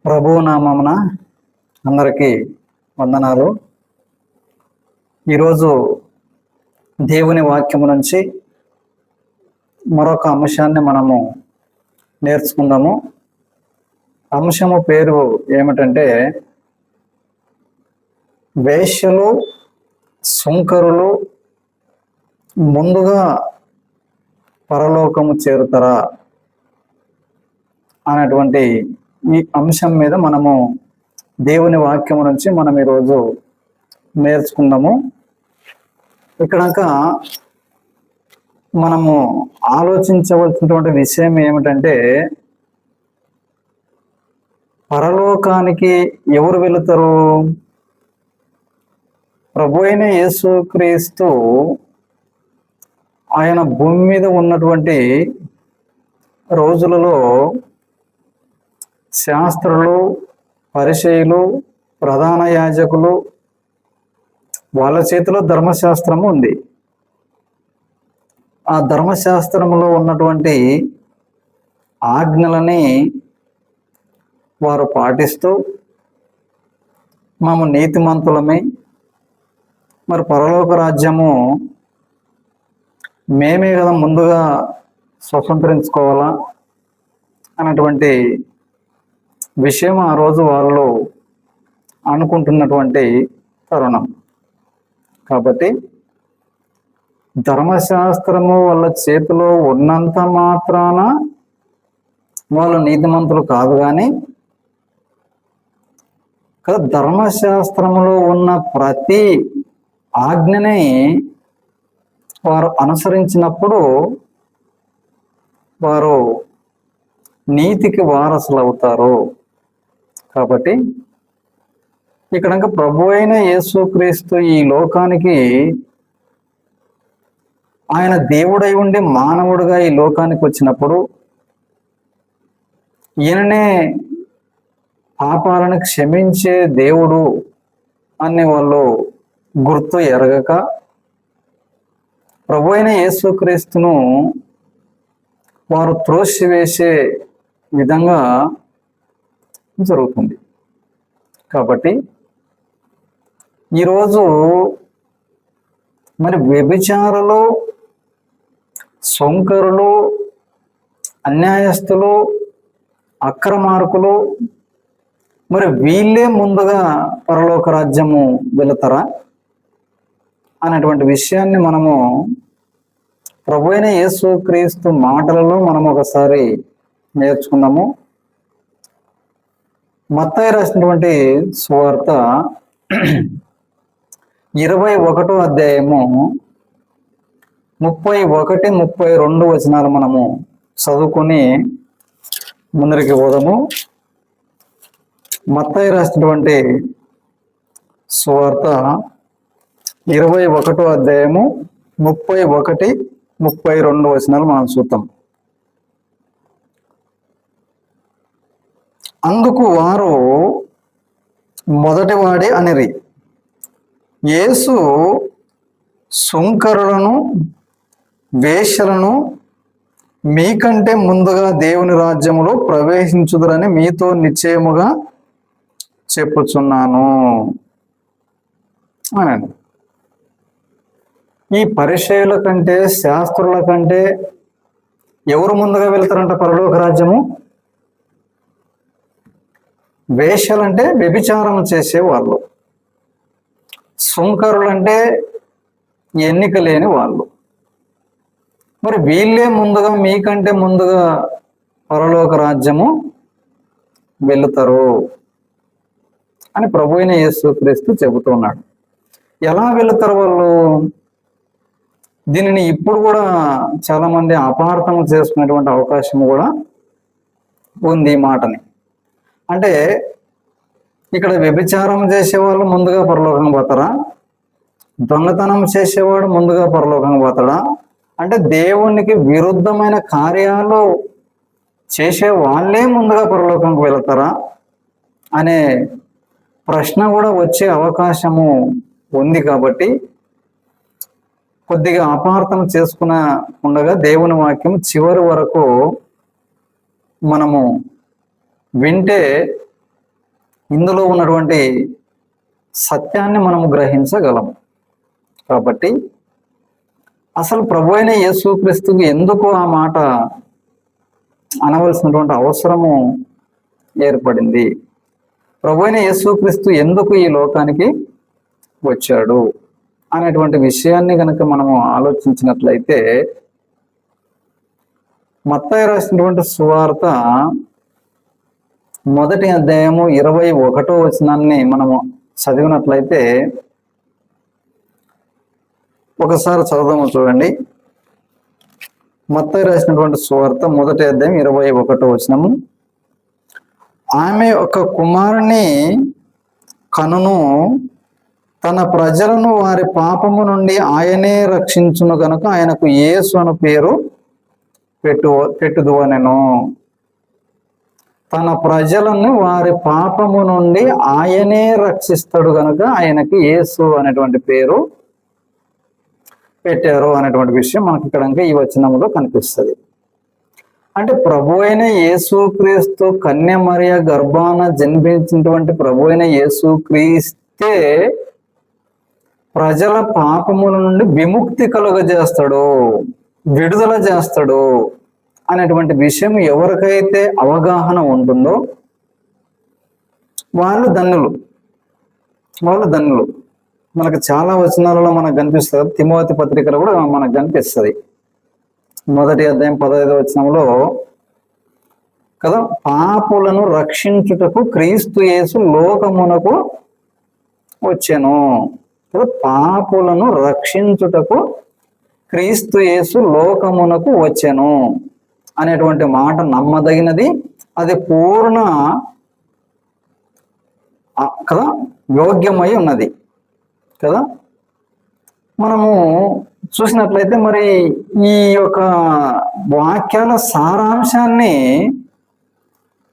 ప్రభువు నామమున అందరికీ వందనాలు. ఈరోజు దేవుని వాక్యము నుంచి మరొక అంశాన్ని మనము నేర్చుకుందాము. అంశము పేరు ఏమిటంటే వేశ్యలు, సుంకరులు ముందుగా పరలోకము చేరుతారా అనేటువంటి ఈ అంశం మీద మనము దేవుని వాక్యం నుంచి మనం ఈరోజు నేర్చుకుందాము. ఇక్కడక మనము ఆలోచించవలసినటువంటి విషయం ఏమిటంటే పరలోకానికి ఎవరు వెళుతారు? ప్రభు అయిన యేసుక్రీస్తు ఆయన భూమి మీద ఉన్నటువంటి రోజులలో శాస్త్రులు, పరిసయ్యులు, ప్రధాన యాజకులు వాళ్ళ చేతిలో ధర్మశాస్త్రము ఉంది. ఆ ధర్మశాస్త్రములో ఉన్నటువంటి ఆజ్ఞలని వారు పాటిస్తూ మేము నీతిమంతులమై మరి పరలోక రాజ్యము మేమే కదా ముందుగా స్వతంత్రించుకోవాలా అన్నటువంటి విషయం ఆ రోజు వాళ్ళు అనుకుంటున్నటువంటి తరుణం. కాబట్టి ధర్మశాస్త్రము వాళ్ళ చేతిలో ఉన్నంత మాత్రాన వాళ్ళు నీతిమంతులు కాదు, కానీ ధర్మశాస్త్రములో ఉన్న ప్రతి ఆజ్ఞని వారు అనుసరించినప్పుడు వారు నీతికి వారసులు అవుతారు. కాబట్టి ఇక్కడ ప్రభు అయిన యేసుక్రీస్తు ఈ లోకానికి ఆయన దేవుడై ఉండి మానవుడిగా ఈ లోకానికి వచ్చినప్పుడు ఈయననే పాపాలను క్షమించే దేవుడు అని వాళ్ళు గుర్తు ఎరగక ప్రభు అయిన యేసుక్రీస్తును వారు త్రోసివేసే విధంగా జరుగుతుంది. కాబట్టి ఈరోజు మరి వ్యభిచారులు, సొంకరులు, అన్యాయస్తులు, అక్రమార్కులు మరి వీళ్ళే ముందుగా పరలోక రాజ్యము వెళతారా అనేటువంటి విషయాన్ని మనము ప్రభు అయిన యేసుక్రీస్తు మాటలలో మనం ఒకసారి నేర్చుకుందాము. మత్తయి రాసినటువంటి సువార్త 21వ అధ్యాయము 31, 32 వచనాలు మనము చదువుకొని ముందరికి పోదాము. మత్తయి రాసినటువంటి సువార్త 21వ అధ్యాయము 31, 32 వచనాలు మనం చూద్దాం. అందుకు వారు మొదటివాడే అనిరి, యేసు సుంకరులను, వేశ్యలను మీకంటే ముందుగా దేవుని రాజ్యములో ప్రవేశించుదురని మీతో నిశ్చయముగా చెప్పుచున్నాను అనండి. ఈ పరిసయ్యుల కంటే, శాస్త్రుల కంటే ఎవరు ముందుగా వెళ్తారంట పరలోక రాజ్యము? వేశ్యలంటే వ్యభిచారం చేసేవాళ్ళు, సుంకరులంటే ఎన్నిక లేని వాళ్ళు. మరి వీళ్ళే ముందుగా మీకంటే ముందుగా పరలోక రాజ్యము వెళుతారు అని ప్రభు అయిన యేసుక్రీస్తు చెబుతున్నాడు. ఎలా వెళుతారు వాళ్ళు? దీనిని ఇప్పుడు కూడా చాలా మంది అపార్థం చేసుకునేటువంటి అవకాశం కూడా ఉంది ఈ మాటని. అంటే ఇక్కడ వ్యభిచారం చేసేవాళ్ళు ముందుగా పరలోకం పోతారా? దొంగతనం చేసేవాడు ముందుగా పరలోకం పోతాడా? అంటే దేవునికి విరుద్ధమైన కార్యాలు చేసే వాళ్ళే ముందుగా పరలోకంకి వెళతారా అనే ప్రశ్న కూడా వచ్చే అవకాశము ఉంది. కాబట్టి కొద్దిగా అపార్థం చేసుకున్న ఉండగా దేవుని వాక్యం చివరి వరకు మనము వింటే ఇందులో ఉన్నటువంటి సత్యాన్ని మనము గ్రహించగలం. కాబట్టి అసలు ప్రభు అయిన యేసుక్రీస్తుకు ఎందుకు ఆ మాట అనవలసినటువంటి అవసరము ఏర్పడింది, ప్రభు అయిన యేసుక్రీస్తు ఎందుకు ఈ లోకానికి వచ్చాడు అనేటువంటి విషయాన్ని కనుక మనము ఆలోచించినట్లయితే, మత్తయి రాసినటువంటి సువార్త 1వ అధ్యాయము 21వ వచనాన్ని మనము చదివినట్లయితే, ఒకసారి చదువుదాము చూడండి. మత్తయి రాసినటువంటి సువార్త 1వ అధ్యాయం 21వ వచనము. ఆమె ఒక కుమారుని కనును, తన ప్రజలను వారి పాపము నుండి ఆయనే రక్షించును గనుక ఆయనకు యేసు అను పేరు పెట్టుదువనెను. తన ప్రజలను వారి పాపము నుండి ఆయనే రక్షిస్తాడు గనుక ఆయనకి యేసు అనేటువంటి పేరు పెట్టారు అనేటువంటి విషయం మనకి ఇక్కడ ఈ వచనంలో కనిపిస్తుంది. అంటే ప్రభు అయిన యేసుక్రీస్తు కన్య మరియ గర్భాన జన్మించినటువంటి ప్రభు అయిన యేసుక్రీస్తే ప్రజల పాపముల నుండి విముక్తి కలుగజేస్తాడు, విడుదల చేస్తాడు అనేటువంటి విషయం ఎవరికైతే అవగాహన ఉంటుందో వాళ్ళు ధన్యులు. మనకు చాలా వచనాలలో మనకు కనిపిస్తుంది. తిమోతి పత్రికలో కూడా మనకు కనిపిస్తుంది. 1వ అధ్యాయం 15వ వచనంలో కదా, పాపులను రక్షించుటకు క్రీస్తు యేసు లోకమునకు వచ్చెను. పాపులను రక్షించుటకు క్రీస్తు యేసు లోకమునకు వచ్చెను అనేటువంటి మాట నమ్మదగినది. అది పూర్ణ కదా యోగ్యమై ఉన్నది కదా. మనము చూసినట్లయితే మరి ఈ యొక్క వాక్యాల సారాంశాన్ని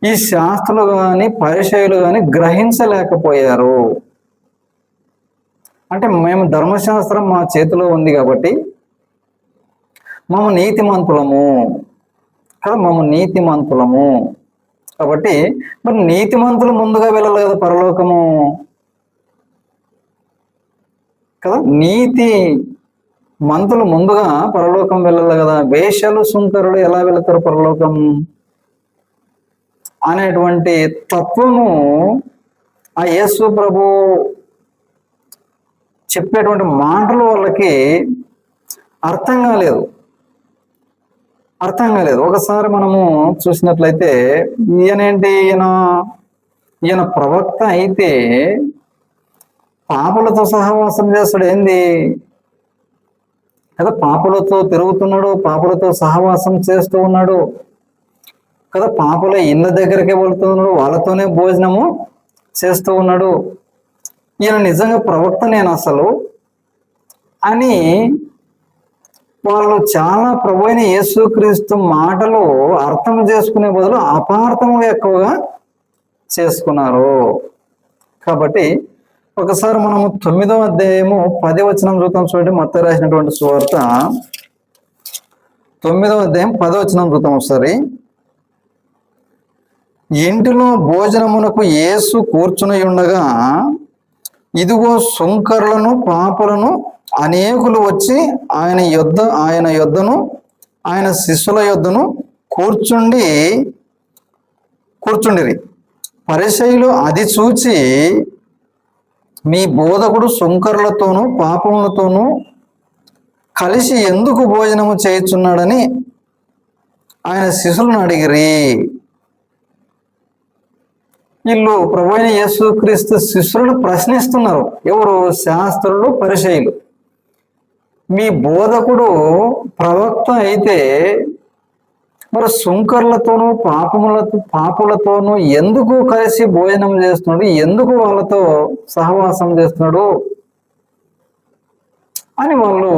ఈ శాస్త్రులు కానీ పరిచయులు కానీ గ్రహించలేకపోయారు. అంటే మేము ధర్మశాస్త్రం మా చేతిలో ఉంది కాబట్టి మేము నీతిమంతులము కాబట్టి మరి నీతిమంతులు ముందుగా వెళ్ళాలి కదా పరలోకము కదా. నీతి మంతులు ముందుగా పరలోకం వెళ్ళాలి కదా. వేశ్యలు సుంకరులు ఎలా వెళతారు పరలోకం అనేటువంటి తత్వము ఆ యేసు ప్రభు చెప్పేటువంటి మాటలు వాళ్ళకి అర్థం కాలేదు. ఒకసారి మనము చూసినట్లయితే ఈయన ప్రవక్త అయితే పాపులతో సహవాసం చేస్తాడు ఏంది కదా. పాపులతో తిరుగుతున్నాడు, పాపులతో సహవాసం చేస్తూ ఉన్నాడు కదా. పాపుల ఇళ్ళ దగ్గరికి వెళ్తున్నాడు, వాళ్ళతోనే భోజనము చేస్తూ ఉన్నాడు. ఈయన నిజంగా ప్రవక్త నేను అసలు అని వాళ్ళు చాలా ప్రభు అయిన యేసుక్రీస్తు మాటలు అర్థం చేసుకునే బదులు అపార్థముగా ఎక్కువగా చేసుకున్నారు. కాబట్టి ఒకసారి మనము 9వ అధ్యాయము 10వ వచనం చూద్దాం చూడండి. మత్తయి రాసినటువంటి సువార్త 9వ అధ్యాయం 10వ వచనం చూద్దాం ఒకసారి. ఇంటిలో భోజనమునకు యేసు కూర్చుని ఉండగా ఇదిగో సుంకరులను పాపులను అనేకులు వచ్చి ఆయన యొద్దను ఆయన శిష్యుల యొద్దను కూర్చుండిరి. పరిసయ్యులు అది చూచి మీ బోధకుడు సుంకరులతోనూ పాపములతోనూ కలిసి ఎందుకు భోజనము చేయుచున్నాడని ఆయన శిష్యులను అడిగిరి. వీళ్ళు ప్రభు అయిన యేసుక్రీస్తు శిష్యులను ప్రశ్నిస్తున్నారు. ఎవరు? శాస్త్రులు, పరిసయ్యులు. మీ బోధకుడు ప్రవక్త అయితే మరి సుంకర్లతోనూ పాపులతోనూ ఎందుకు కలిసి భోజనం చేస్తున్నాడు, ఎందుకు వాళ్ళతో సహవాసం చేస్తున్నాడు అని వాళ్ళు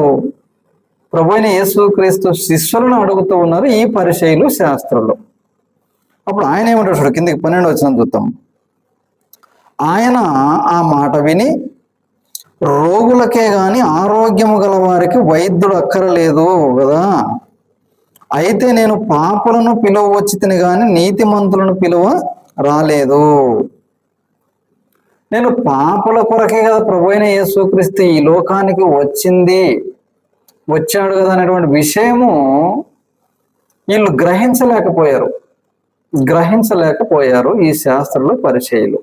ప్రభు అయిన యేసుక్రీస్తు శిష్యులను అడుగుతూ ఉన్నారు ఈ పరిచయులు, శాస్త్రులు. అప్పుడు ఆయన ఏమంటాడు? కిందకి 12వ వచనం చూద్దాం. ఆయన ఆ మాట విని, రోగులకే గాని ఆరోగ్యము గల వారికి వైద్యుడు అక్కరలేదు కదా. అయితే నేను పాపులను పిలువ వచ్చి తిని గాని నీతిమంతులను పిలువ రాలేదు. నేను పాపుల కొరకే కదా ప్రభు అయిన యేసుక్రీస్తు ఈ లోకానికి వచ్చాడు కదా అనేటువంటి విషయము వీళ్ళు గ్రహించలేకపోయారు ఈ శాస్త్రులు పరిచయులు.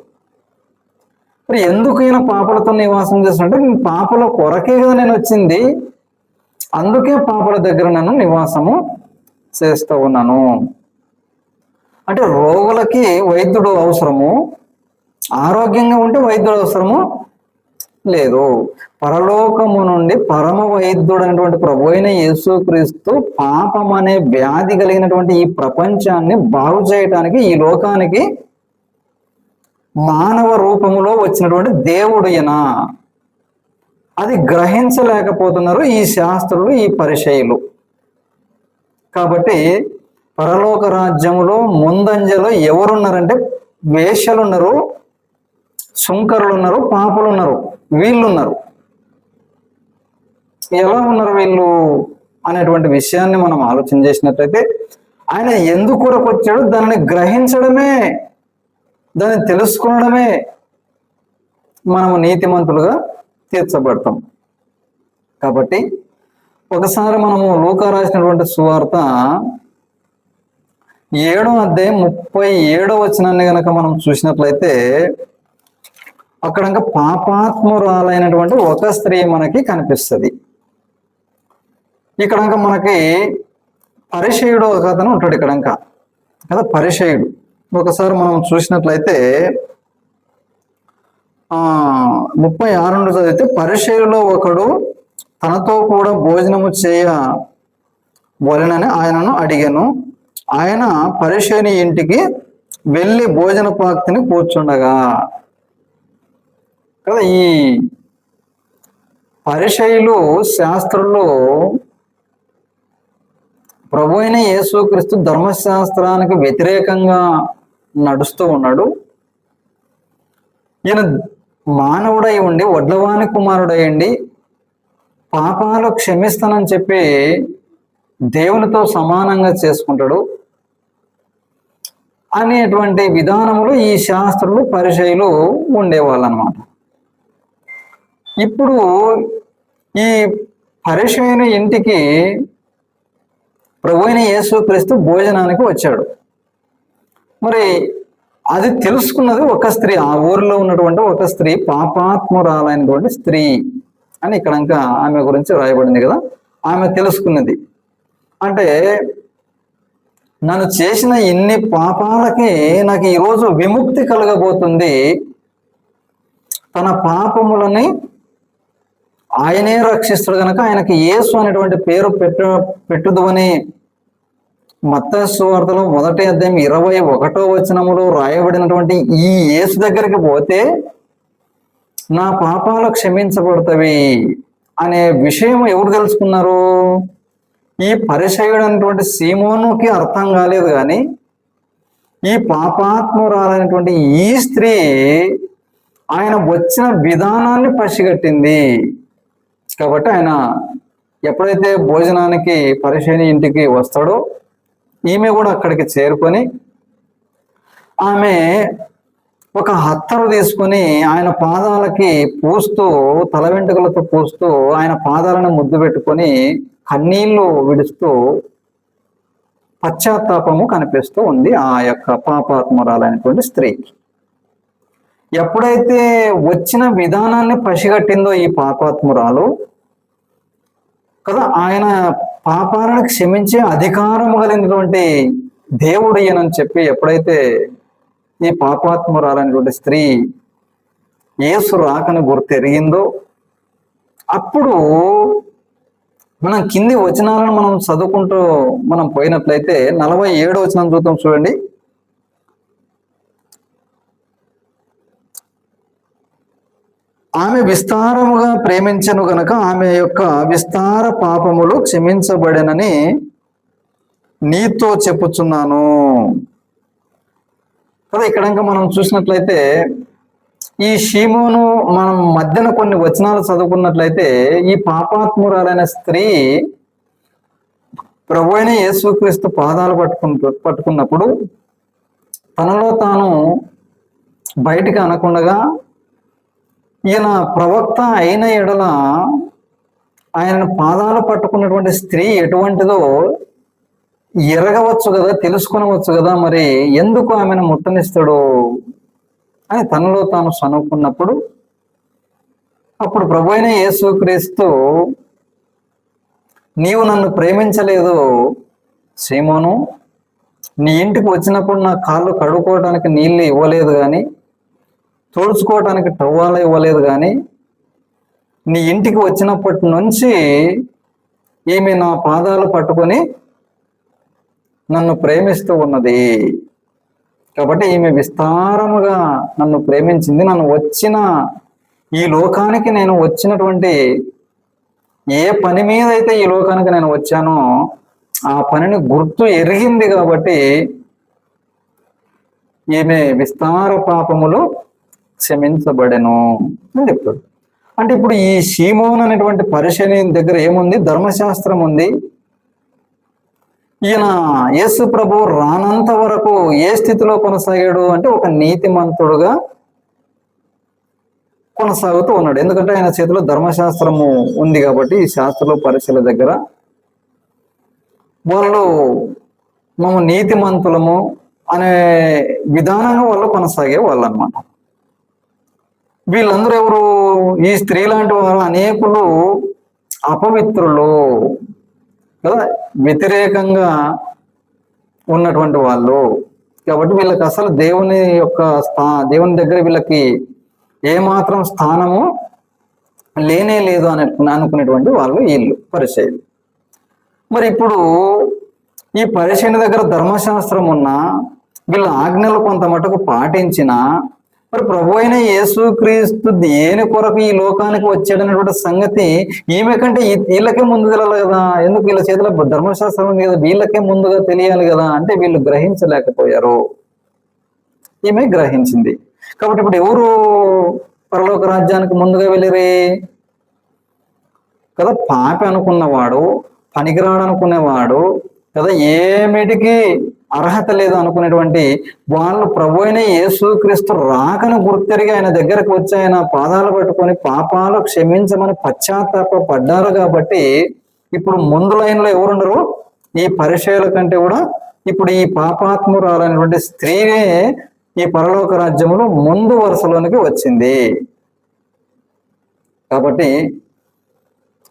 మరి ఎందుకు ఈయన పాపలతో నివాసం చేస్తున్నట్టే, నేను పాపల కొరకే కదా నేను వచ్చింది, అందుకే పాపల దగ్గర నేను నివాసము చేస్తూ ఉన్నాను. అంటే రోగులకి వైద్యుడు అవసరము, ఆరోగ్యంగా ఉంటే వైద్యుడు అవసరము లేదు. పరలోకము నుండి పరమ వైద్యుడు అనేటువంటి ప్రభు అయిన యేసుక్రీస్తు పాపం అనే వ్యాధి కలిగినటువంటి ఈ ప్రపంచాన్ని బాగు చేయటానికి ఈ లోకానికి మానవ రూపములో వచ్చినటువంటి దేవుడు ఈయన. అది గ్రహించలేకపోతున్నారు ఈ శాస్త్రులు, ఈ పరిచయులు. కాబట్టి పరలోక రాజ్యములో ముందంజలో ఎవరున్నారంటే వేశ్యలు ఉన్నారు, సుంకరులు ఉన్నారు, పాపులు ఉన్నారు, వీళ్ళున్నారు. ఎలా ఉన్నారు వీళ్ళు అనేటువంటి విషయాన్ని మనం ఆలోచన చేసినట్లయితే, ఆయన ఎందుకు కొరకు వచ్చాడు, దానిని గ్రహించడమే, దాన్ని తెలుసుకోవడమే మనము నీతిమంతులుగా తీర్చబడతాం. కాబట్టి ఒకసారి మనము లూకా రాసినటువంటి సువార్త 7వ అధ్యాయం 37వ వచనాన్ని గనక మనం చూసినట్లయితే, అక్కడ ఇంకా పాపాత్మురాలైనటువంటి ఒక స్త్రీ మనకి కనిపిస్తుంది. ఇక్కడ మనకి పరిచయుడు ఒక అతను ఉంటాడు ఇక్కడ కదా, పరిచయుడు. ఒకసారి మనం చూసినట్లయితే 36 చదివితే, పరిచయులలో ఒకడు తనతో కూడా భోజనము చేయవలెనని ఆయనను అడిగాను. ఆయన పరిచయుని ఇంటికి వెళ్ళి భోజన పాక్తిని కూర్చుండగా. కదా, ఈ పరిచయులు శాస్త్రులు ప్రభు అయిన యేసుక్రీస్తు ధర్మశాస్త్రానికి వ్యతిరేకంగా నడుస్తూ ఉన్నాడు. ఈయన మానవుడై ఉండి, వడ్లవాని కుమారుడయ్యండి, పాపాలు క్షమిస్తానని చెప్పి దేవునితో సమానంగా చేసుకుంటాడు అనేటువంటి విధానములు ఈ శాస్త్రులు పరిచయులు ఉండేవాళ్ళు అన్నమాట. ఇప్పుడు ఈ పరిచయుని ఇంటికి ప్రభు అయిన యేసుక్రీస్తు భోజనానికి వచ్చాడు. మరి అది తెలుసుకున్నది ఒక స్త్రీ, ఆ ఊరిలో ఉన్నటువంటి ఒక స్త్రీ, పాపాత్మురాలైనటువంటి స్త్రీ అని ఇక్కడ ఆమె గురించి రాయబడింది కదా. ఆమె తెలుసుకున్నది అంటే, నన్ను చేసిన ఇన్ని పాపాలకి నాకు ఈరోజు విముక్తి కలగబోతుంది, తన పాపములని ఆయనే రక్షిస్తాడు కనుక ఆయనకి యేసు అనేటువంటి పేరు పెట్టుదు అని మత్తయి సువార్తలో 1వ అధ్యాయం 21వ వచనములో రాయబడినటువంటి ఈ యేసు దగ్గరికి పోతే నా పాపాలు క్షమించబడతవి అనే విషయం ఎవరు తెలుసుకున్నారు? ఈ పరిచయుడు అనేటువంటి సీమోనుకి అర్థం కాలేదు, కానీ ఈ పాపాత్మురాలైనటువంటి ఈ స్త్రీ ఆయన వచ్చిన విధానాన్ని పసిగట్టింది. కాబట్టి ఆయన ఎప్పుడైతే భోజనానికి పరిచయుని ఇంటికి వస్తాడో, ఈమె కూడా అక్కడికి చేరుకొని ఆమె ఒక హత్తరు తీసుకొని ఆయన పాదాలకి పూస్తూ, తల వెంట్రుకలతో పూస్తూ ఆయన పాదాలను ముద్దు పెట్టుకొని కన్నీళ్లు విడుస్తూ పశ్చాత్తాపము కనిపిస్తూ ఉంది ఆ యొక్క పాపాత్మురాలైనటువంటి స్త్రీకి. ఎప్పుడైతే వచ్చిన విధానాన్ని పసిగట్టిందో ఈ పాపాత్మురాలు కదా, ఆయన పాపాలను క్షమించే అధికారం కలిగినటువంటి దేవుడు ఈయనని చెప్పి ఎప్పుడైతే ఈ పాపాత్మురాలైనటువంటి స్త్రీ యేసు రాకను గుర్తెరిగిందో, అప్పుడు మనం కింది వచనాలను మనం చదువుకుంటూ మనం పోయినట్లయితే 47వ వచనం చూద్దాం, చూడండి. ఆమె విస్తారముగా ప్రేమించను గనక ఆమె యొక్క విస్తార పాపములు క్షమించబడెనని నీతో చెప్పుచున్నాను కదా. ఇక్కడ మనం చూసినట్లయితే ఈ షీమోను మనం మధ్యన కొన్ని వచనాలు చదువుకున్నట్లయితే, ఈ పాపాత్మురాలైన స్త్రీ ప్రభు అయిన యేసుక్రీస్తు పాదాలు పట్టుకున్నప్పుడు తనలో తాను బయటికి అనకుండగా ఈయన ప్రవక్త అయిన ఎడల ఆయన పాదాలు పట్టుకున్నటువంటి స్త్రీ ఎటువంటిదో ఎరగవచ్చు కదా, తెలుసుకునవచ్చు కదా, మరి ఎందుకు ఆమెను ముట్టనిస్తాడు అని తనలో తాను సనుక్కున్నప్పుడు అప్పుడు ప్రభు అయిన యేసుక్రీస్తు, నీవు నన్ను ప్రేమించలేదు సీమోను, నీ ఇంటికి వచ్చినప్పుడు నా కాళ్ళు కడుక్కోవడానికి నీళ్ళు ఇవ్వలేదు కానీ, తుడుచుకోవటానికి టవ్వాలు ఇవ్వలేదు కానీ, నీ ఇంటికి వచ్చినప్పటి నుంచి ఈమె నా పాదాలు పట్టుకొని నన్ను ప్రేమిస్తూ ఉన్నది. కాబట్టి ఈమె విస్తారముగా నన్ను ప్రేమించింది. నన్ను వచ్చిన ఈ లోకానికి నేను వచ్చినటువంటి ఏ పని మీద అయితే ఈ లోకానికి నేను వచ్చానో ఆ పనిని గుర్తు ఎరిగింది కాబట్టి ఈమె విస్తార పాపములు క్షమించబడెను అని చెప్తాడు. అంటే ఇప్పుడు ఈ సీమోన్ అనేటువంటి పరిశీలి దగ్గర ఏముంది? ధర్మశాస్త్రం ఉంది. ఈయన యేసు ప్రభు రానంత వరకు ఏ స్థితిలో కొనసాగాడు అంటే ఒక నీతిమంతుడుగా కొనసాగుతూ ఉన్నాడు. ఎందుకంటే ఆయన చేతిలో ధర్మశాస్త్రము ఉంది కాబట్టి ఈ శాస్త్రంలో పరిశీల దగ్గర వాళ్ళు మేము నీతిమంతులము అనే విధానంగా వాళ్ళు కొనసాగే వాళ్ళు అనమాట. వీళ్ళందరూ ఎవరు? ఈ స్త్రీ లాంటి వారు అనేకులు అపవిత్రులు కదా, వ్యతిరేకంగా ఉన్నటువంటి వాళ్ళు. కాబట్టి వీళ్ళకి అసలు దేవుని యొక్క దేవుని దగ్గర వీళ్ళకి ఏమాత్రం స్థానము లేనే లేదు అని అనుకునేటువంటి వాళ్ళు వీళ్ళు పరిచయులు. మరి ఇప్పుడు ఈ పరిచయ దగ్గర ధర్మశాస్త్రం ఉన్నా, వీళ్ళ ఆజ్ఞలు కొంత మటుకు పాటించిన, మరి ప్రభు అయిన యేసుక్రీస్తు దేని కొరకు ఈ లోకానికి వచ్చాడనేటువంటి సంగతి ఈమె కంటే వీళ్ళకే ముందు తెలియాలి కదా. ఎందుకు? వీళ్ళ చేతిలో ధర్మశాస్త్రం ఉంది కదా, వీళ్ళకే ముందుగా తెలియాలి కదా. అంటే వీళ్ళు గ్రహించలేకపోయారు, ఈమె గ్రహించింది. కాబట్టి ఇప్పుడు ఎవరు పరలోక రాజ్యానికి ముందుగా వెళ్ళిరే కదా? పాపి అనుకున్నవాడు, పనికిరాడు అనుకునేవాడు కదా, ఏమిటికి అర్హత లేదు అనుకునేటువంటి వాళ్ళు ప్రభు అయిన యేసుక్రీస్తు రాకను గుర్తెరిగి ఆయన దగ్గరకు వచ్చి ఆయన పాదాలు పట్టుకొని పాపాలు క్షమించమని పశ్చాత్తాప పడ్డారు. కాబట్టి ఇప్పుడు ముందు లైన్లో ఎవరుండరు? ఈ పరిచయాల కంటే కూడా ఇప్పుడు ఈ పాపాత్మురాలైనటువంటి స్త్రీనే ఈ పరలోక రాజ్యములో ముందు వరుసలోనికి వచ్చింది. కాబట్టి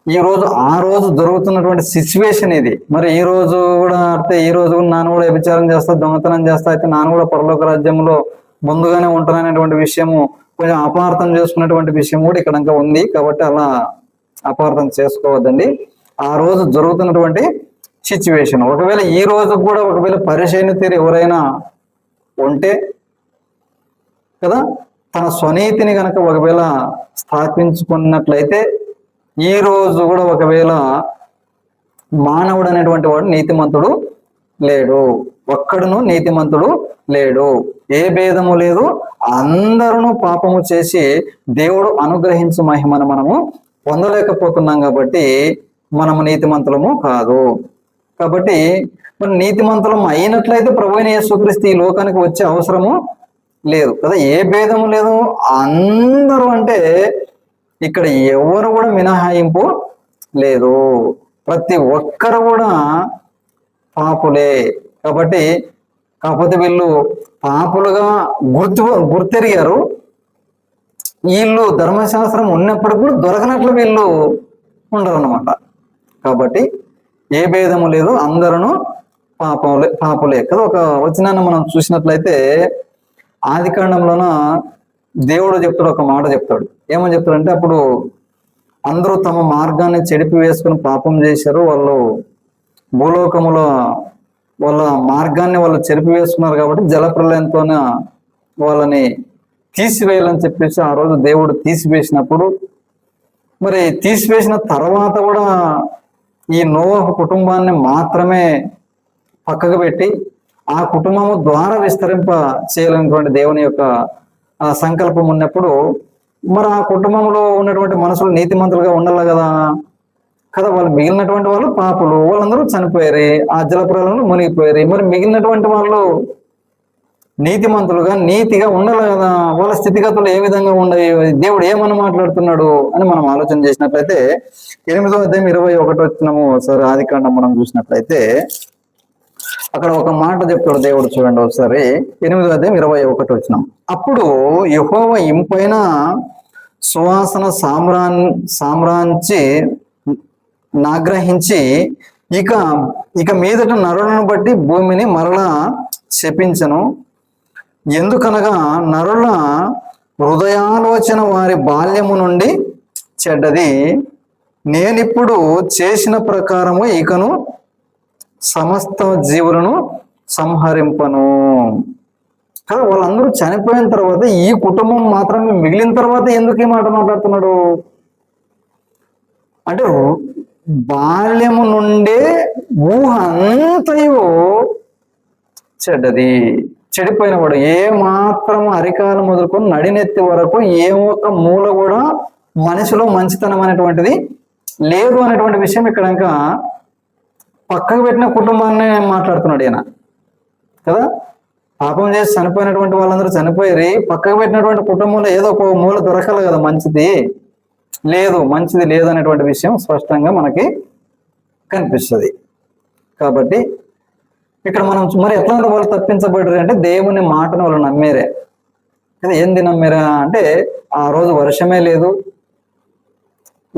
ఈ రోజు ఆ రోజు జరుగుతున్నటువంటి సిచ్యువేషన్ ఇది. మరి ఈ రోజు కూడా అంటే ఈ రోజు నాన్న కూడా వ్యభిచారం చేస్తా, దొంగతనం చేస్తా, అయితే నాన్న కూడా పరలోక రాజ్యంలో ముందుగానే ఉంటాననేటువంటి విషయము కొంచెం అపార్థం చేసుకున్నటువంటి విషయం కూడా ఇక్కడ ఇంకా ఉంది. కాబట్టి అలా అపార్థం చేసుకోవద్దండి. ఆ రోజు జరుగుతున్నటువంటి సిచ్యువేషన్. ఒకవేళ ఈ రోజు కూడా ఒకవేళ పరిశీలన తీరు ఎవరైనా ఉంటే కదా, తన స్వనీతిని కనుక ఒకవేళ స్థాపించుకున్నట్లయితే ఈ రోజు కూడా ఒకవేళ మానవుడు అనేటువంటి వాడు నీతిమంతుడు లేడు, ఒక్కడును నీతిమంతుడు లేడు, ఏ భేదము లేదు, అందరూ పాపము చేసి దేవుడు అనుగ్రహించు మహిమను మనము పొందలేకపోతున్నాం. కాబట్టి మనము నీతిమంతులము కాదు. కాబట్టి మరి నీతిమంతులం అయినట్లయితే ప్రభువైన యేసుక్రీస్తు ఈ లోకానికి వచ్చే అవసరము లేదు కదా, ఏ భేదము లేదు. అందరూ అంటే ఇక్కడ ఎవరు కూడా మినహాయింపు లేదు, ప్రతి ఒక్కరు కూడా పాపులే. కాబట్టి కాకపోతే వీళ్ళు పాపులుగా గుర్తెరిగారు. వీళ్ళు ధర్మశాస్త్రం ఉన్నప్పటికీ కూడా దొరకనట్లు వీళ్ళు ఉండరు అన్నమాట. కాబట్టి ఏ భేదము లేదు, అందరూ పాపులే కదా. ఒక వచనాన్ని మనం చూసినట్లయితే ఆది కాండంలోన దేవుడు చెప్తాడు, ఒక మాట చెప్తాడు. ఏమని చెప్తాడంటే, అప్పుడు అందరూ తమ మార్గాన్ని చెడిపి వేసుకుని పాపం చేశారు, వాళ్ళు భూలోకములో వాళ్ళ మార్గాన్ని వాళ్ళు చెరిపి వేసుకున్నారు. కాబట్టి జలప్రలయంతోనే వాళ్ళని తీసివేయాలని చెప్పేసి ఆ రోజు దేవుడు తీసివేసినప్పుడు, మరి తీసివేసిన తర్వాత కూడా ఈ నోవహు కుటుంబాన్ని మాత్రమే పక్కకు పెట్టి ఆ కుటుంబము ద్వారా విస్తరింప చేయాలనేటువంటి దేవుని యొక్క సంకల్పం ఉన్నప్పుడు, మరి ఆ కుటుంబంలో ఉన్నటువంటి మనుషులు నీతిమంతులుగా ఉండాలి కదా. వాళ్ళు మిగిలినటువంటి వాళ్ళు పాపులు, వాళ్ళందరూ చనిపోయారు, ఆ జలప్రలయంలో మునిగిపోయారు. మరి మిగిలినటువంటి వాళ్ళు నీతిమంతులుగా నీతిగా ఉండాలి కదా. వాళ్ళ స్థితిగతులు ఏ విధంగా ఉండవు, దేవుడు ఏమని మాట్లాడుతున్నాడు అని మనం ఆలోచన చేసినట్లయితే 8వ అధ్యాయం 21 వచ్చినాము ఒకసారి ఆదికాండం మనం చూసినట్లయితే అక్కడ ఒక మాట చెప్తాడు దేవుడు, చూడండి ఒకసారి 8వ అధ్యాయం 21 వచ్చినాం. అప్పుడు యెహోవా ఇంపైన సువాసన సామ్రాంచి నాగ్రహించి ఇక మీదట నరులను బట్టి భూమిని మరలా శపించను. ఎందుకనగా నరుల హృదయాలోచన వారి బాల్యము నుండి చెడ్డది, నేనిప్పుడు చేసిన ప్రకారము ఇకను సమస్త జీవులను సంహరింపను. కదా, వాళ్ళందరూ చనిపోయిన తర్వాత ఈ కుటుంబం మాత్రమే మిగిలిన తర్వాత ఎందుకు ఈ మాట మాట్లాడుతున్నాడు అంటే, బాల్యము నుండే ఊహ అంతయు చెడ్డది. చెడిపోయిన వాడు ఏ మాత్రం అరికాలు మొదలుకొని నడినెత్తి వరకు ఏ ఒక్క మూల కూడా మనిషిలో మంచితనం అనేటువంటిది లేదు అనేటువంటి విషయం ఇక్కడ ఇంకా పక్కకు పెట్టిన కుటుంబాన్ని మాట్లాడుతున్నాడు ఈయన కదా. పాపం చేసి చనిపోయినటువంటి వాళ్ళందరూ చనిపోయి పక్కకు పెట్టినటువంటి కుటుంబంలో ఏదో ఒక మూల దొరకాలి కదా, మంచిది లేదు అనేటువంటి విషయం స్పష్టంగా మనకి కనిపిస్తుంది. కాబట్టి ఇక్కడ మనం మరి ఎట్లా వాళ్ళు తప్పించబడ్డారు అంటే, దేవుని మాటను వాళ్ళు నమ్మేరే కదా. ఏంది నమ్మేరా అంటే, ఆ రోజు వర్షమే లేదు,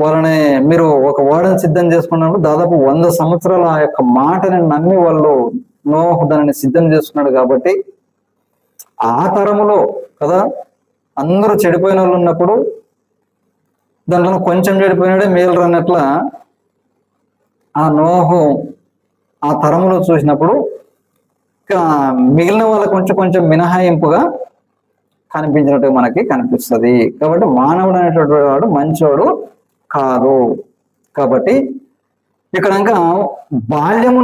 వాళ్ళని మీరు ఒక ఓడని సిద్ధం చేసుకున్నప్పుడు దాదాపు 100 సంవత్సరాల ఆ యొక్క మాటని నమ్మి వాళ్ళు నోహు దానిని సిద్ధం చేసుకున్నాడు. కాబట్టి ఆ తరములో కదా అందరూ చెడిపోయిన వాళ్ళు ఉన్నప్పుడు దాంట్లో కొంచెం చెడిపోయినాడే మేలు అన్నట్ల ఆ నోహు ఆ తరములో చూసినప్పుడు మిగిలిన వాళ్ళ కొంచెం మినహాయింపుగా కనిపించినట్టు మనకి కనిపిస్తుంది. కాబట్టి మానవుడు అనేటువంటి వాడు మంచోడు కాదు. కాబట్టి ఇక్కడ ఇంకా బాల్యము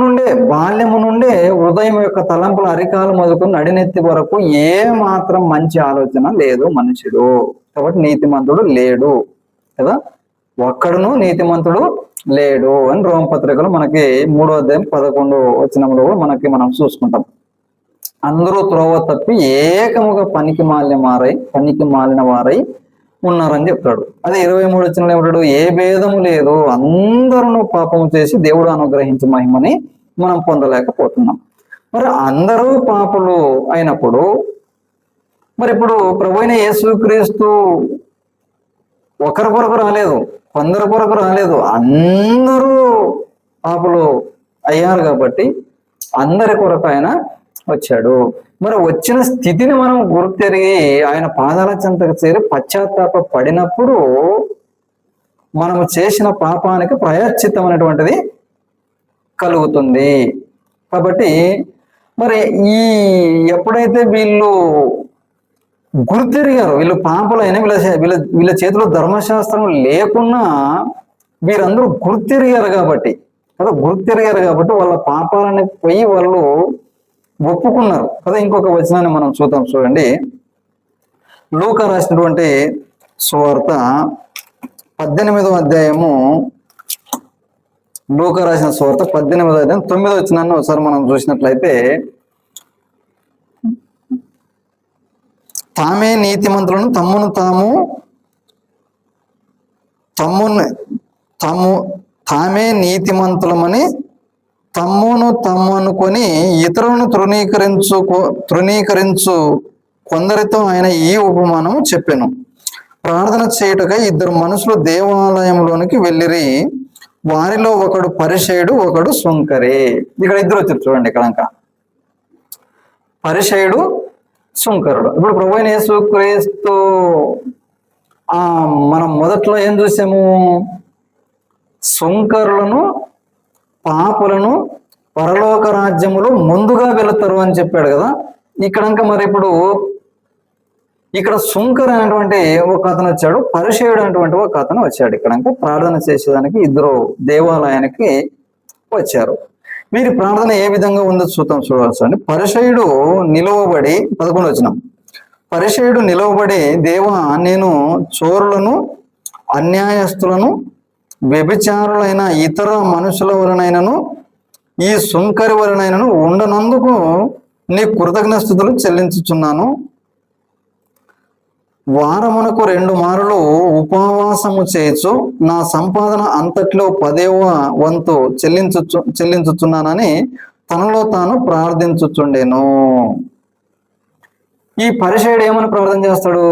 నుండే హృదయం యొక్క తలంపుల అరికాలు మొదలుకొని నడినెత్తి వరకు ఏ మాత్రం మంచి ఆలోచన లేదు మనుషుడు. కాబట్టి నీతిమంతుడు లేడు కదా, ఒక్కడును నీతిమంతుడు లేడు అని రోమపత్రికలో మనకి 3వ అధ్యాయం 11వ వచనంలో మనం చూసుకుంటాం. అందరూ త్రోవ తప్పి ఏకముగా పనికి మాలిన వారై ఉన్నారని చెప్తాడు. అదే 23 వచనంలో ఏమంటాడు, ఏ భేదము లేదు, అందరూ పాపము చేసి దేవుడు అనుగ్రహించి మహిమని మనం పొందలేకపోతున్నాం. మరి అందరూ పాపులు అయినప్పుడు మరి ఇప్పుడు ప్రభువైన యేసుక్రీస్తు ఒకరి కొరకు రాలేదు, కొందరి కొరకు రాలేదు, అందరూ పాపులు అయ్యారు. కాబట్టి అందరి కొరకు ఆయన వచ్చాడు. మరి వచ్చిన స్థితిని మనం గుర్తెరిగి ఆయన పాదాల చెంతకు చేరి పశ్చాత్తాప పడినప్పుడు మనము చేసిన పాపానికి ప్రాయశ్చిత్తం అనేటువంటిది కలుగుతుంది. కాబట్టి మరి ఎప్పుడైతే వీళ్ళు గుర్తెరిగారు, వీళ్ళు పాపులైన వీళ్ళ చేతిలో ధర్మశాస్త్రం లేకున్నా వీరందరూ గుర్తెరిగారు కాబట్టి వాళ్ళ పాపాలని పోయి వాళ్ళు ఒప్పుకున్నారు కదా. ఇంకొక వచనాన్ని మనం చూడండి. లూకా రాసినటువంటి సువార్త 18వ అధ్యాయము, లూకా రాసిన సువార్త 18వ అధ్యాయం 9వ వచనాన్ని ఒకసారి మనం చూసినట్లయితే, తామే నీతిమంతులను తామే నీతిమంతులమని తమ్మునుకొని ఇతరులను తృణీకరించు కొందరితో ఆయన ఈ ఉపమానం చెప్పెను. ప్రార్థన చేయుటకై 2 మనుషులు దేవాలయంలోనికి వెళ్ళిరి. వారిలో ఒకడు పరిసయ్యుడు, ఒకడు సుంకరి. ఇక్కడ 2 వచ్చారు చూడండి. ఇక్కడ పరిసయ్యుడు, సుంకరుడు. ఇప్పుడు ప్రభువైన యేసుక్రీస్తు మనం మొదట్లో ఏం చూసాము, సుంకరులను పాపులను పరలోక రాజ్యములు ముందుగా వెళుతారు అని చెప్పాడు కదా. మరి ఇప్పుడు ఇక్కడ సుంకర్ అనేటువంటి ఒక అతను వచ్చాడు, పరిసయ్యుడు అనేటువంటి ఒక అతను వచ్చాడు. ఇక్కడ ప్రార్థన చేసేదానికి 2 దేవాలయానికి వచ్చారు. వీరి ప్రార్థన ఏ విధంగా ఉందో చూడవచ్చు. పరిసయ్యుడు నిలవబడి 11వ వచనం, పరిసయ్యుడు నిలవబడి, దేవా, నేను చోరులను, అన్యాయస్తులను, వ్యభిచారులైన ఇతర మనుషుల వలనైనను ఈ సుంకరి వలనైనను ఉండనందుకు నీ కృతజ్ఞతలు చెల్లించుచున్నాను. వారమునకు 2 మారులు ఉపవాసము చేయొచ్చు, నా సంపాదన అంతట్లో 10వ వంతు చెల్లించుచున్నానని తనలో తాను ప్రార్థించుచుండెను. ఈ పరిసయ్యుడు ఏమని ప్రార్థన చేస్తాడు?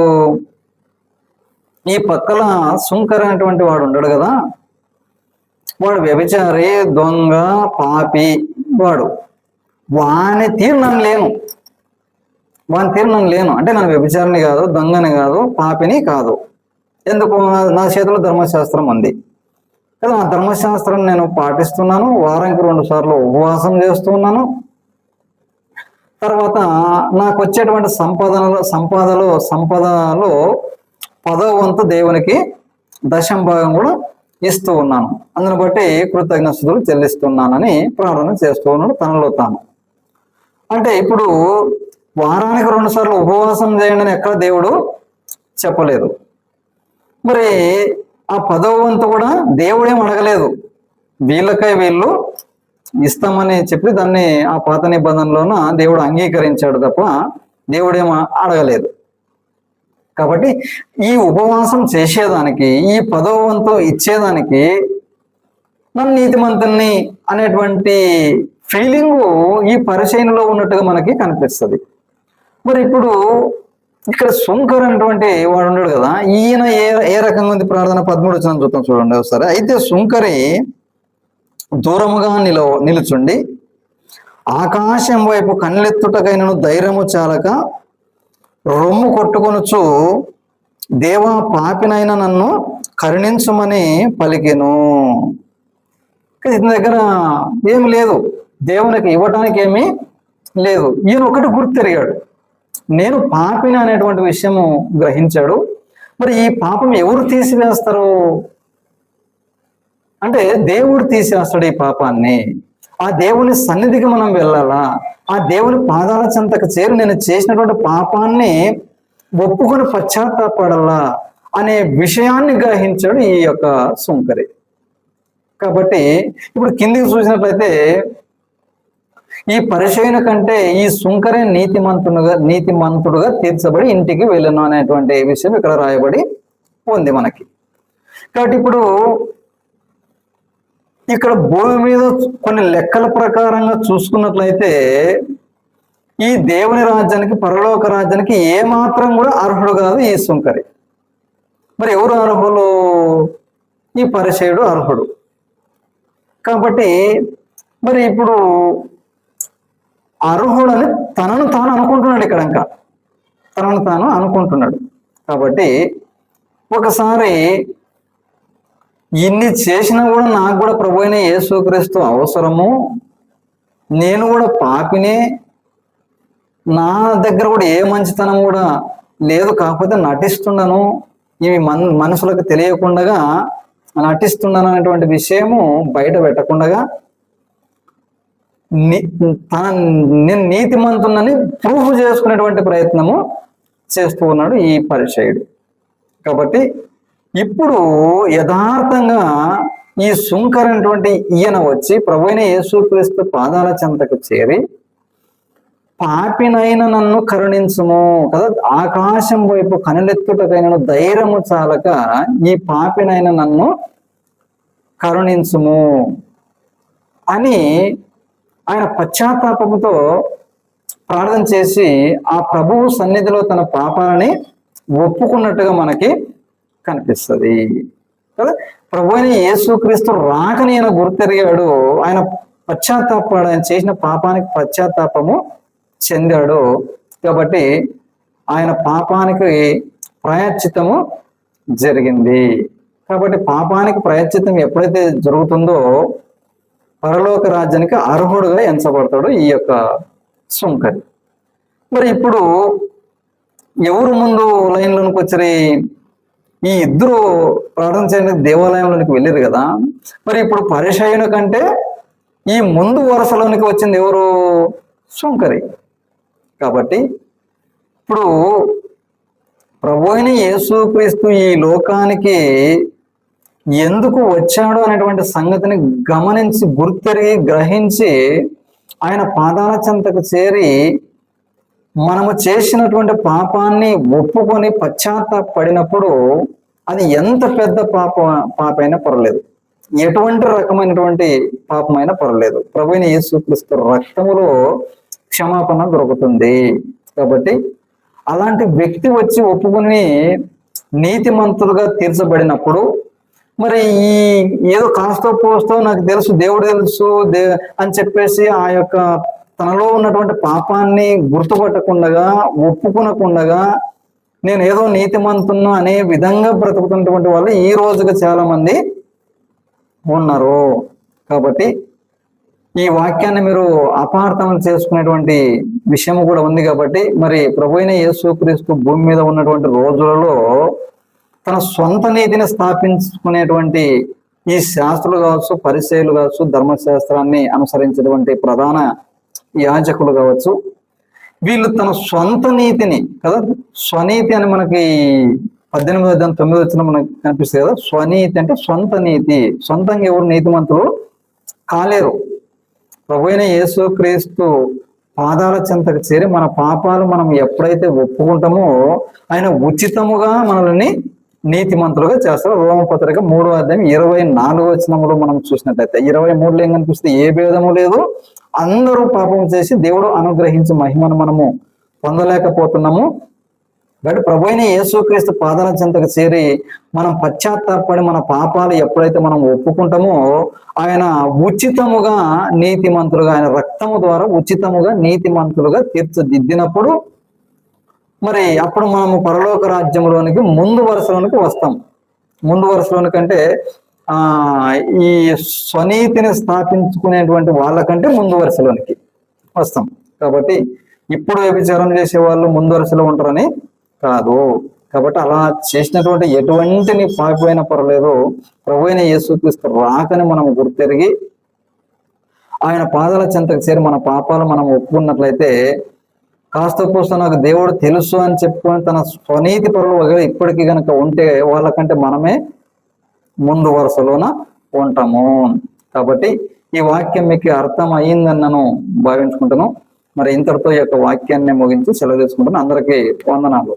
ఈ పక్కల సుంకర అనేటువంటి వాడు ఉండడు కదా, వాడు వ్యభిచారి, దొంగ, పాపి, వాని తీరు నన్ను లేను అంటే నన్ను వ్యభిచారిని కాదు, దొంగని కాదు, పాపిని కాదు. ఎందుకు? నా చేతిలో ధర్మశాస్త్రం ఉంది కదా, ఆ ధర్మశాస్త్రం నేను పాటిస్తున్నాను. వారానికి 2 సార్లు ఉపవాసం చేస్తున్నాను. తర్వాత నాకు వచ్చేటువంటి సంపదలో 10వ వంతు దేవునికి 10వ భాగం కూడా ఇస్తూ ఉన్నాను. అందుని బట్టి కృతజ్ఞతలు చెల్లిస్తున్నానని ప్రార్థన చేస్తూ ఉన్నాడు తనలో తాను. అంటే ఇప్పుడు వారానికి 2 సార్లు ఉపవాసం చేయండి అని ఎక్కడ దేవుడు చెప్పలేదు. మరి ఆ 10వ వంతు కూడా దేవుడేం అడగలేదు. వీళ్ళు ఇస్తామని చెప్పి దాన్ని ఆ పాత నిబంధనలోన దేవుడు అంగీకరించాడు తప్ప దేవుడేం అడగలేదు. కాబట్టి ఈ ఉపవాసం చేసేదానికి, ఈ 10వ వంతు ఇచ్చేదానికి నన్ను నీతిమంతుణ్ణి అనేటువంటి ఫీలింగు ఈ పరిచయంలో ఉన్నట్టుగా మనకి కనిపిస్తుంది. మరి ఇప్పుడు ఇక్కడ సుంకర్ అనేటువంటి వాడు ఉన్నాడు కదా, ఈయన ఏ రకంగా ఉంది ప్రార్థన? 13 వచనం చూద్దాం చూడండి ఒకసారి. అయితే సుంకరి దూరముగా నిలుచుండి ఆకాశం వైపు కన్నెత్తుటకైనను ధైర్యము చాలక రొమ్ము కొట్టుకొనుచు, దేవా పాపినైనా నన్ను కరుణించుమని పలికెను. ఇతని దగ్గర ఏమి లేదు, దేవునికి ఇవ్వటానికి ఏమీ లేదు. ఈయన ఒకటి గుర్తెరిగాడు, నేను పాపిని అనేటువంటి విషయము గ్రహించాడు. మరి ఈ పాపం ఎవరు తీసివేస్తారు అంటే దేవుడు తీసేస్తాడు ఈ పాపాన్ని. ఆ దేవుని సన్నిధికి మనం వెళ్ళాలా, ఆ దేవుని పాదాల చెంతకు చేరి నేను చేసినటువంటి పాపాన్ని ఒప్పుకొని పశ్చాత్తాపడాలా అనే విషయాన్ని గ్రహించాడు ఈ యొక్క సుంకరి. కాబట్టి ఇప్పుడు కిందికి చూసినట్లయితే ఈ పరిచయన కంటే ఈ సుంకరే నీతిమంతుడుగా తీర్చబడి ఇంటికి వెళ్ళను అనేటువంటి విషయం ఇక్కడ రాయబడి ఉంది మనకి. కాబట్టి ఇప్పుడు ఇక్కడ భూమి మీద కొన్ని లెక్కల ప్రకారంగా చూసుకున్నట్లయితే ఈ దేవుని రాజ్యానికి, పరలోక రాజ్యానికి ఏమాత్రం కూడా అర్హుడు కాదు ఈ సుంకరి. మరి ఎవరు అర్హులు? ఈ పరిచయుడు అర్హుడు. కాబట్టి మరి ఇప్పుడు అర్హుడని తనను తాను అనుకుంటున్నాడు. ఇక్కడ ఇంకా తనను తాను అనుకుంటున్నాడు. కాబట్టి ఒకసారి ఇన్ని చేసినా కూడా నాకు కూడా ప్రభు అయిన యేసుక్రీస్తు అవసరము, నేను కూడా పాపినే, నా దగ్గర కూడా ఏ మంచితనం కూడా లేదు, కాకపోతే నటిస్తున్నాను, ఇవి మనుషులకు తెలియకుండా నటిస్తున్నాను అనేటువంటి విషయము బయట పెట్టకుండా నేను నీతిమంతునని ప్రూఫ్ చేసుకునేటువంటి ప్రయత్నము చేస్తూ ఉన్నాడు ఈ పరిచయుడు. కాబట్టి ఇప్పుడు యథార్థంగా ఈ సుంకర్ అనేటువంటి ఈయన వచ్చి ప్రభువైన యేసుక్రీస్తు పాదాల చెంతకు చేరి పాపినైన నన్ను కరుణించుము కదా, ఆకాశం వైపు కనులెత్తుటకైనను ధైర్యము చాలక ఈ పాపినైన నన్ను కరుణించుము అని ఆయన పశ్చాత్తాపంతో ప్రార్థన చేసి ఆ ప్రభువు సన్నిధిలో తన పాపాలని ఒప్పుకున్నట్టుగా మనకి కనిపిస్తుంది కదా. ప్రభు అయిన యేసుక్రీస్తు రాకని ఆయన గుర్తెరిగాడు. ఆయన పశ్చాత్తాపడు, ఆయన చేసిన పాపానికి పశ్చాత్తాపము చెందాడు. కాబట్టి ఆయన పాపానికి ప్రాయశ్చిత్తము జరిగింది. కాబట్టి పాపానికి ప్రాయశ్చిత్తం ఎప్పుడైతే జరుగుతుందో పరలోక రాజ్యానికి అర్హుడుగా ఎంచబడతాడు ఈ యొక్క సుంకరి. మరి ఇప్పుడు ఎవరు ముందు లైన్లోనికి వచ్చారు? ఈ ఇద్దరు ప్రార్థన చేయడానికి దేవాలయంలోనికి వెళ్ళారు కదా. మరి ఇప్పుడు పరిచయుని కంటే ఈ ముందు వరుసలోనికి వచ్చింది ఎవరు? సుంకరి. కాబట్టి ఇప్పుడు ప్రభు అయిన యేసుక్రీస్తు ఈ లోకానికి ఎందుకు వచ్చాడు అనేటువంటి సంగతిని గమనించి, గుర్తెరిగి, గ్రహించి ఆయన పాదాల చెంతకు చేరి మనము చేసినటువంటి పాపాన్ని ఒప్పుకొని పశ్చాత్తాపడినప్పుడు అది ఎంత పెద్ద పాపైనా పర్వాలేదు, ఎటువంటి రకమైనటువంటి పాపమైనా పర్వాలేదు, ప్రభువైన యేసుక్రీస్తు రక్తములో క్షమాపణ దొరుకుతుంది. కాబట్టి అలాంటి వ్యక్తి వచ్చి ఒప్పుకొని నీతిమంతులుగా తీర్చబడినప్పుడు మరి ఈ ఏదో కాస్తో పోస్తో నాకు తెలుసు, దేవుడు తెలుసు అని చెప్పేసి ఆ యొక్క తనలో ఉన్నటువంటి పాపాన్ని గుర్తుపట్టకుండా, ఒప్పుకునకుండా నేను ఏదో నీతిమంతున్నా అనే విధంగా బ్రతుకుతున్నటువంటి వాళ్ళు ఈ రోజుగా చాలా మంది ఉన్నారు. కాబట్టి ఈ వాక్యాన్ని మీరు అపార్థం చేసుకునేటువంటి విషయం కూడా ఉంది. కాబట్టి మరి ప్రభువైన యేసుక్రీస్తు భూమి మీద ఉన్నటువంటి రోజులలో తన సొంత నీతిని స్థాపించుకునేటువంటి ఈ శాస్త్రులు కావచ్చు, పరిచయులు కావచ్చు, ధర్మశాస్త్రాన్ని అనుసరించేటువంటి ప్రధాన యాజకులు కావచ్చు, వీళ్ళు తన సొంత నీతిని కదా, స్వనీతి అని మనకి 18:9 వచ్చిన మనకు కనిపిస్తుంది కదా. స్వనీతి అంటే సొంత నీతి. సొంతంగా ఎవరు నీతిమంతులు కాలేరు. ప్రభువైన యేసుక్రీస్తు పాదాల చెంతకు చేరి మన పాపాలు మనం ఎప్పుడైతే ఒప్పుకుంటామో ఆయన ఉచితముగా మనల్ని నీతిమంతులుగా చేస్తారు. రోమపత్రిక 3:24 వచనములో మనం చూసినట్లయితే 23లో ఏం కనిపిస్తుంది? ఏ భేదము లేదు, అందరూ పాపం చేసి దేవుడు అనుగ్రహించి మహిమను మనము పొందలేకపోతున్నాము. కాబట్టి ప్రభువైన యేసుక్రీస్తు పాదాల చెంతకు చేరి మనం పశ్చాత్తాపడి మన పాపాలు ఎప్పుడైతే మనం ఒప్పుకుంటామో ఆయన ఉచితముగా నీతిమంతులుగా, ఆయన రక్తము ద్వారా ఉచితముగా నీతిమంతులుగా తీర్చిదిద్దినప్పుడు మరి అప్పుడు మనము పరలోక రాజ్యంలోనికి ముందు వరుసలోనికి వస్తాం. ముందు వరుసలోనికంటే ఈ స్వనీతిని స్థాపించుకునేటువంటి వాళ్ళకంటే ముందు వరుసలోనికి వస్తాం. కాబట్టి ఇప్పుడు వ్యభిచారం చేసే వాళ్ళు ముందు వరుసలో ఉంటారని కాదు. కాబట్టి అలా చేసినటువంటి ఎటువంటి నీ పాపైనా పర్వాలేదు, ప్రభువైన యేసుక్రీస్తు రాకని మనం గుర్తెరిగి ఆయన పాదాల చెంతకు చేరి మన పాపాలు మనం ఒప్పుకున్నట్లయితే కాస్త కోస్త నాకు దేవుడు తెలుసు అని చెప్పుకొని తన స్వనీతి పరులు వగైరా ఇప్పటికీ కనుక ఉంటే వాళ్ళకంటే మనమే ముందు వరుసలోన ఉంటాము. కాబట్టి ఈ వాక్యం మీకు అర్థం అయ్యిందని నేను భావించుకుంటాను. మరి ఇంతటితో ఈ యొక్క వాక్యాన్ని ముగించి సెలవు తీసుకుంటాను. అందరికీ వందనాలు.